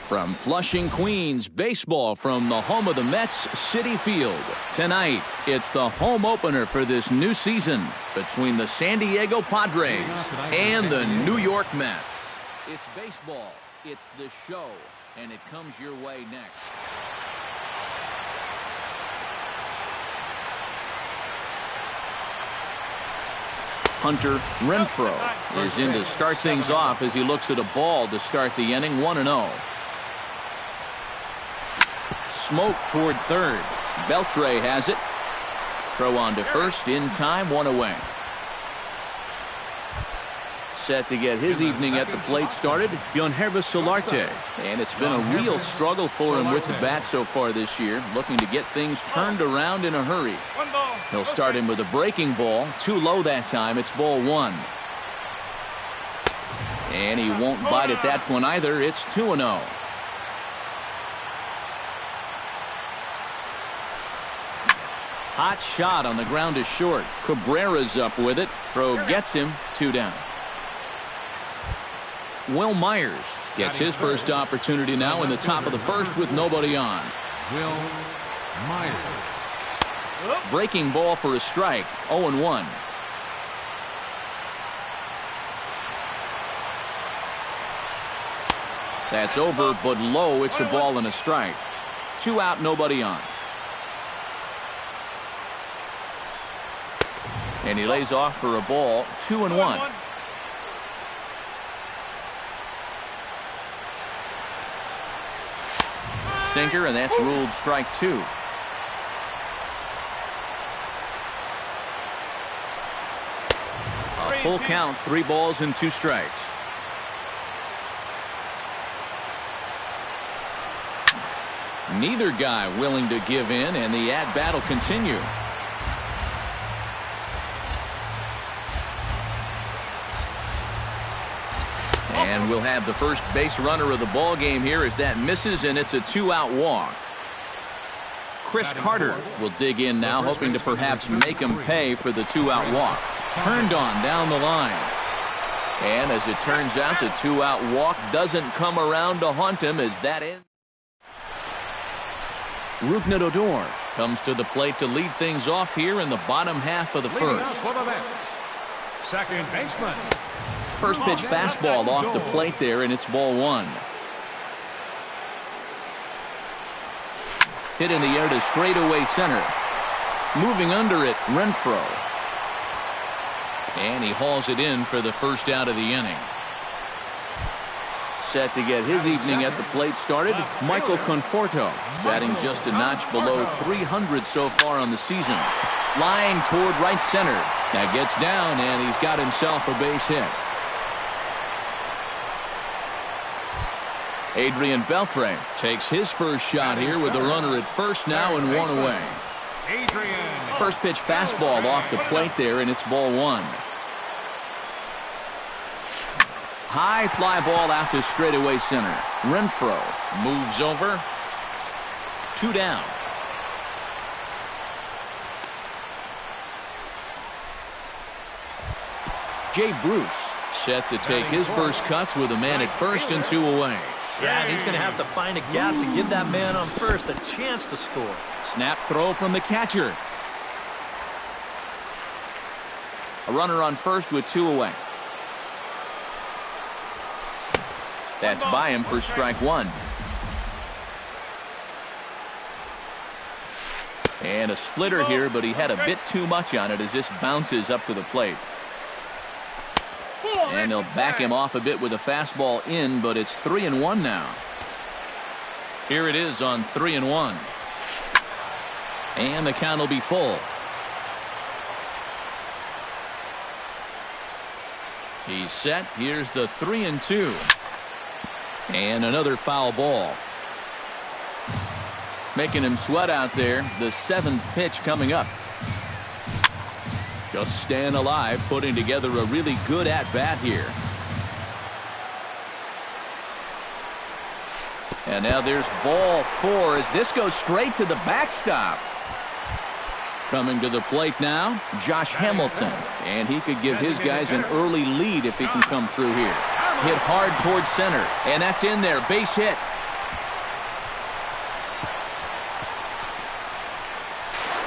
From Flushing, Queens, baseball from the home of the Mets, Citi Field. Tonight, it's the home opener for this new season between the San Diego Padres and the New York Mets. It's baseball, it's the show, and it comes your way next. Hunter Renfroe is in to start things off as he looks at a ball to start the inning, 1-0. Smoke toward third. Beltre has it. Throw on to first in time, 1 away. Set to get his evening at the plate started, Yangervis Solarte. And it's been a real struggle for him with the bat so far this year, looking to get things turned around in a hurry. He'll start him with a breaking ball, too low that time. It's ball 1. And he won't bite at that one either. It's 2-0. Hot shot on the ground is short. Cabrera's up with it. Throw gets him, 2 down. Will Myers gets his first opportunity now in the top of the first with nobody on. Will Myers. Breaking ball for a strike, 0-1. That's over, but low. It's a ball and a strike. 2 out, nobody on. And he lays off for a ball, 2-1. Sinker, and that's ruled strike 2. A full count, 3 balls and 2 strikes. Neither guy willing to give in, and the at-bat will continue. And we'll have the first base runner of the ball game here as that misses, and it's a 2-out walk. Chris Carter will dig in now, hoping to perhaps make him pay for the 2-out walk. Turned on down the line. And as it turns out, the 2-out walk doesn't come around to haunt him as that ends. Rougned Odor comes to the plate to lead things off here in the bottom half of the first. Second baseman. First pitch fastball off the plate there, and it's ball 1. Hit in the air to straightaway center. Moving under it, Renfroe. And he hauls it in for the first out of the inning. Set to get his evening at the plate started, Michael Conforto, batting just a notch below 300 so far on the season. Line toward right center. That gets down, and he's got himself a base hit. Adrian Beltre takes his first shot here with a runner at first now and 1 away. First pitch fastball off the plate there, and it's ball 1. High fly ball out to straightaway center. Renfroe moves over. 2 down. Jay Bruce set to take his first cuts with a man at first and 2 away. Yeah, and he's going to have to find a gap to give that man on first a chance to score. Snap throw from the catcher. A runner on first with 2 away. That's by him for strike 1. And a splitter here, but he had a bit too much on it as this bounces up to the plate. And they'll back him off a bit with a fastball in, but it's 3-1 now. Here it is on 3-1. And the count will be full. He's set. Here's the 3-2. And another foul ball. Making him sweat out there. The 7th pitch coming up. Just staying alive, putting together a really good at-bat here. And now there's ball 4 as this goes straight to the backstop. Coming to the plate now, Josh Hamilton. And he could give his guys an early lead if he can come through here. Hit hard towards center, and that's in there. Base hit.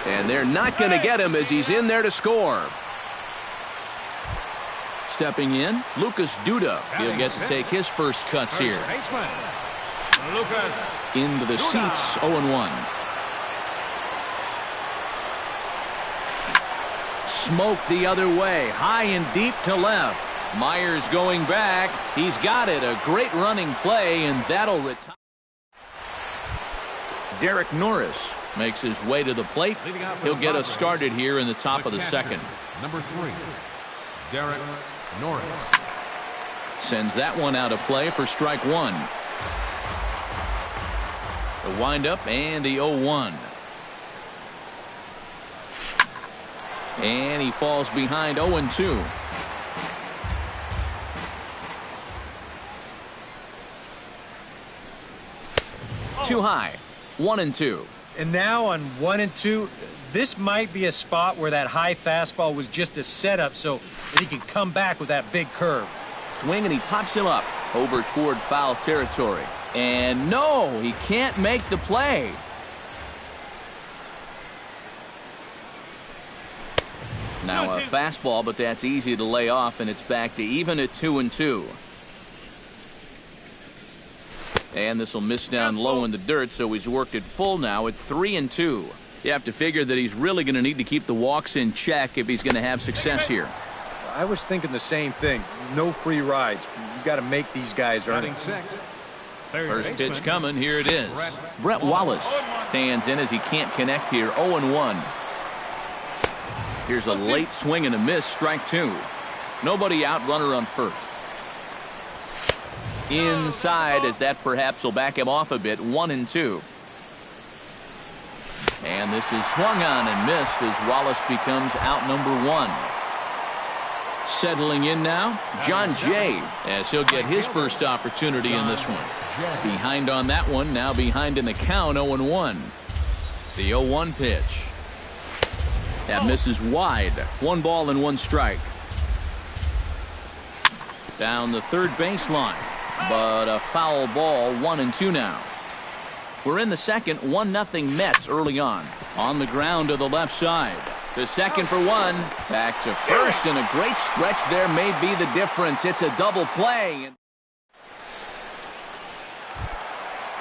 And they're not going to get him as he's in there to score. Stepping in, Lucas Duda. He'll get to take his first cuts here. Into the seats, 0-1. Smoke the other way, high and deep to left. Myers going back. He's got it. A great running play, and that'll retire. Derek Norris makes his way to the plate. He'll get us started here in the top of the second. Number 3, Derek Norris. Sends that one out of play for strike one. The windup and the 0-1. And he falls behind 0-2. Too high. 1-2. And now on 1-2, this might be a spot where that high fastball was just a setup so that he can come back with that big curve. Swing, and he pops him up over toward foul territory. And no, he can't make the play. Now a fastball, but that's easy to lay off, and it's back to even at 2-2. And this will miss down low in the dirt, so he's worked it full now at 3-2. You have to figure that he's really going to need to keep the walks in check if he's going to have success here. I was thinking the same thing. No free rides. You got to make these guys earn it. First pitch coming. Here it is. Brett Wallace stands in as he can't connect here. 0-1. Here's a late swing and a miss. Strike two. Nobody out. Runner on first. Inside, as that perhaps will back him off a bit. 1-2. And this is swung on and missed as Wallace becomes out number one. Settling in now, John Jay, as he'll get his first opportunity in this one. Behind on that one, now behind in the count, 0-1. The 0-1 pitch. That misses wide. 1 ball and 1 strike. Down the third baseline, but a foul ball. 1-2 now. We're in the second. 1-0 Mets early on. On the ground to the left side. To second for one. Back to first, and a great stretch there may be the difference. It's a double play.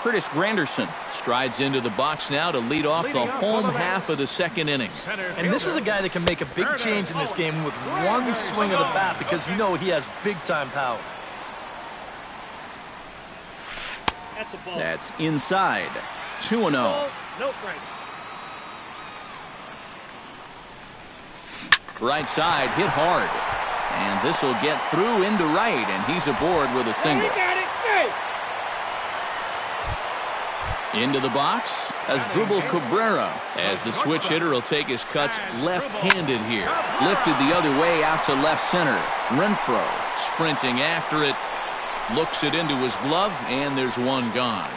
Curtis Granderson strides into the box now to lead off the home half of the second inning. And this is a guy that can make a big change in this game with one swing of the bat, because you know he has big-time power. That's inside. 2-0. No strike. Right side hit hard. And this will get through into right, and he's aboard with a single. Into the box as Dribble Cabrera, as the switch hitter will take his cuts left-handed here. Lifted the other way out to left center. Renfroe sprinting after it. Looks it into his glove, and there's one gone.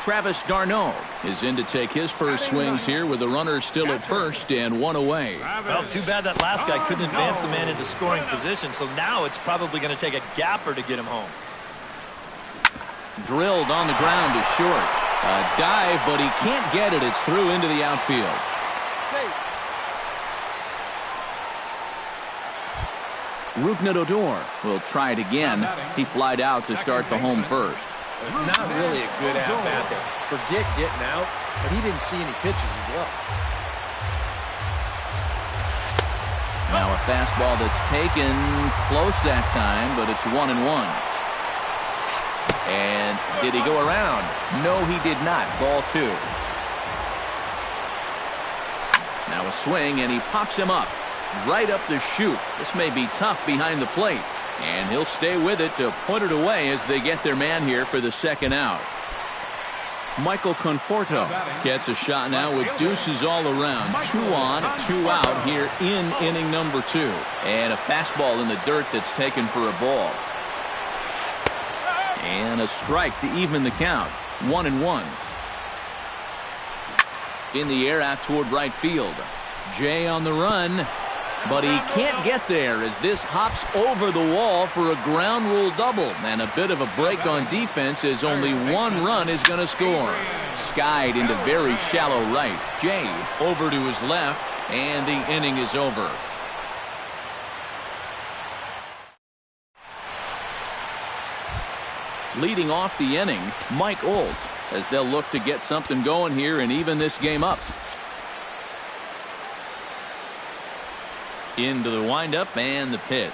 Travis d'Arnaud is in to take his first swings here with the runner still at first and one away. Well, too bad that last guy couldn't advance the man into scoring position, so now it's probably going to take a gapper to get him home. Drilled on the ground is short. A dive, but he can't get it. It's through into the outfield. Rougned Odor will try it again. He flied out to start the home first. Not really a good at-bat there. Forget getting out, but he didn't see any pitches as well. Now a fastball that's taken close that time, but it's 1-1. And did he go around? No, he did not. Ball 2. Now a swing, and he pops him up. Right up the chute. This may be tough behind the plate. And he'll stay with it to put it away as they get their man here for the second out. Michael Conforto gets a shot now with deuces all around. 2 on, 2 out here in inning number 2. And a fastball in the dirt that's taken for a ball. And a strike to even the count. 1-1. In the air out toward right field. Jay on the run. But he can't get there as this hops over the wall for a ground rule double. And a bit of a break on defense as only one run is going to score. Skied into very shallow right. Jay over to his left, and the inning is over. Leading off the inning, Mike Olt, as they'll look to get something going here and even this game up. Into the windup and the pitch.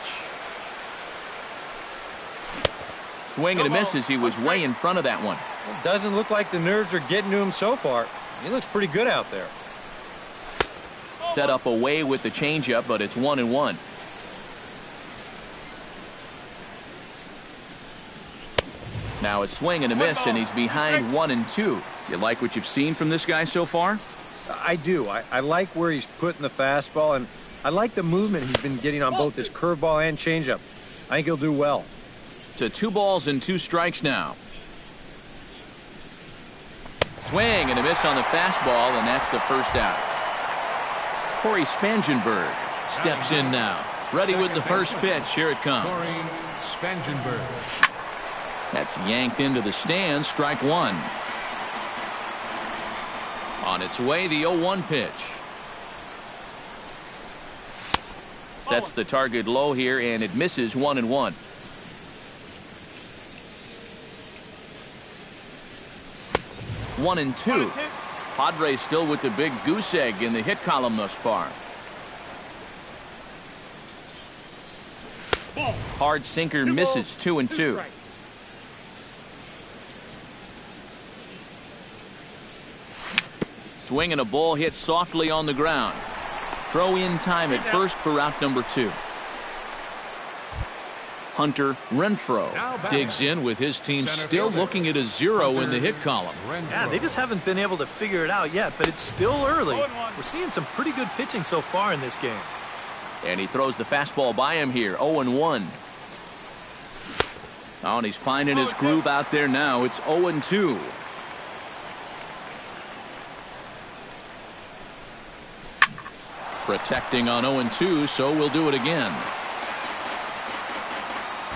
Swing and a miss as he was way in front of that one. It doesn't look like the nerves are getting to him so far. He looks pretty good out there. Set up away with the changeup, but it's 1-1. Now it's swing and a miss, and he's behind 1-2. You like what you've seen from this guy so far? I do. I like where he's putting the fastball, and I like the movement he's been getting on both his curveball and changeup. I think he'll do well. To 2 balls and 2 strikes now. Swing and a miss on the fastball, and that's the first out. Corey Spangenberg steps in now. Ready with the first pitch. Here it comes. Corey Spangenberg. That's yanked into the stands. Strike 1. On its way, the 0-1 pitch. Sets the target low here, and it misses. 1-1. One and two. Padres still with the big goose egg in the hit column thus far. Hard sinker misses. 2-2. Swing and a ball hit softly on the ground. Throw in time at first for out number 2. Hunter Renfroe digs in with his team still looking at a 0 in the hit column. Yeah, they just haven't been able to figure it out yet, but it's still early. We're seeing some pretty good pitching so far in this game. And he throws the fastball by him here. 0-1. Oh, and he's finding his groove out there now. It's 0-2. Protecting on 0-2, so we'll do it again.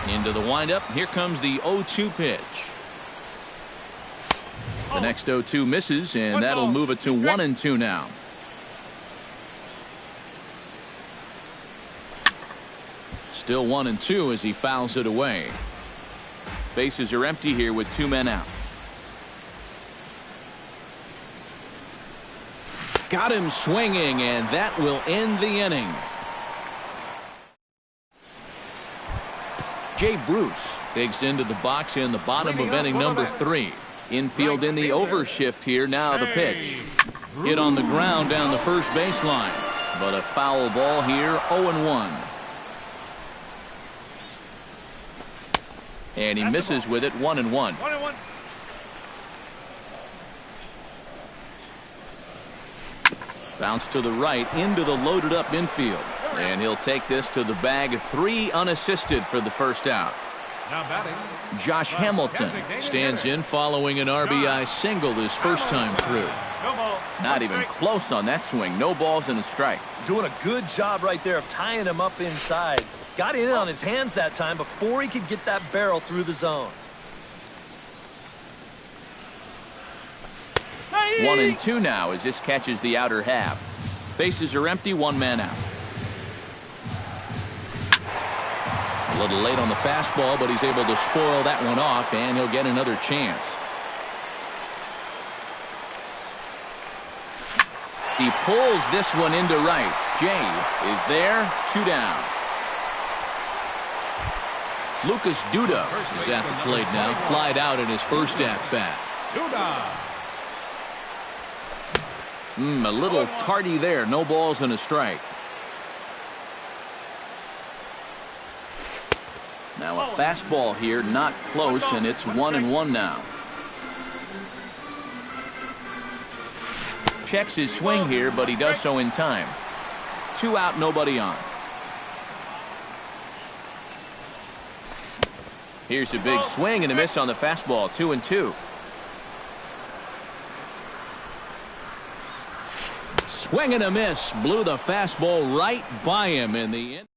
Into the windup. Here comes the 0-2 pitch. The next 0-2 misses, and that'll move it to 1-2 now. Still 1-2 as he fouls it away. Bases are empty here with 2 men out. Got him swinging, and that will end the inning. Jay Bruce digs into the box in the bottom of inning number 3. Infield in the overshift here. Now the pitch. Hit on the ground down the first baseline. But a foul ball here. 0-1. And he misses with it. 1-1. Bounce to the right into the loaded up infield. And he'll take this to the bag. 3 unassisted for the first out. Now batting, Josh Hamilton stands in following an RBI single his first time through. Not even close on that swing. No balls and a strike. Doing a good job right there of tying him up inside. Got in on his hands that time before he could get that barrel through the zone. 1-2 now as this catches the outer half. Bases are empty. 1 man out. A little late on the fastball, but he's able to spoil that one off, and he'll get another chance. He pulls this one into right. Jay is there. 2 down. Lucas Duda is at the plate now. Flied out in his first at-bat. A little tardy there. No balls and a strike. Now a fastball here, not close, and it's 1-1 now. Checks his swing here, but he does so in time. 2 out, nobody on. Here's a big swing and a miss on the fastball. 2-2. Swing and a miss. Blew the fastball right by him in the end.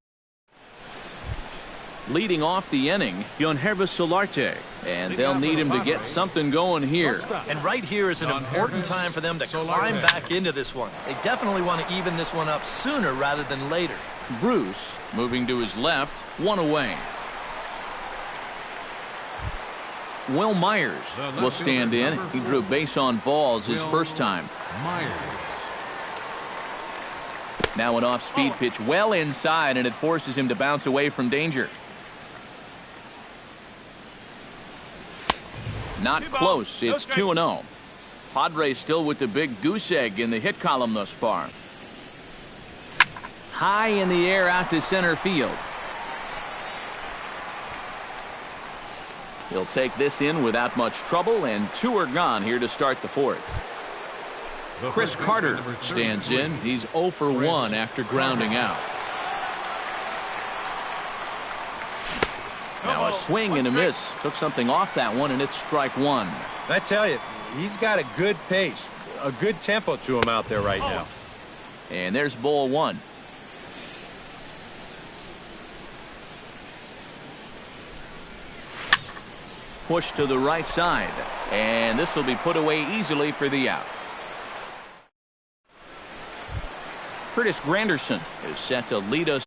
Leading off the inning, Yonhervis Solarte. And they'll need him to get something going here. And right here is an important time for them to climb back into this one. They definitely want to even this one up sooner rather than later. Bruce moving to his left, one away. Will Myers will stand in. He drew base on balls his first time. Myers. Now an off-speed pitch well inside, and it forces him to bounce away from danger. Not close. It's 2-0. Padres still with the big goose egg in the hit column thus far. High in the air out to center field. He'll take this in without much trouble, and 2 are gone here to start the fourth. Chris Carter stands in. He's 0 for 1 after grounding out. Now a swing and a miss. Took something off that one, and it's strike 1. I tell you, he's got a good pace, a good tempo to him out there right now. And there's ball 1. Push to the right side, and this will be put away easily for the out. Curtis Granderson is set to lead us.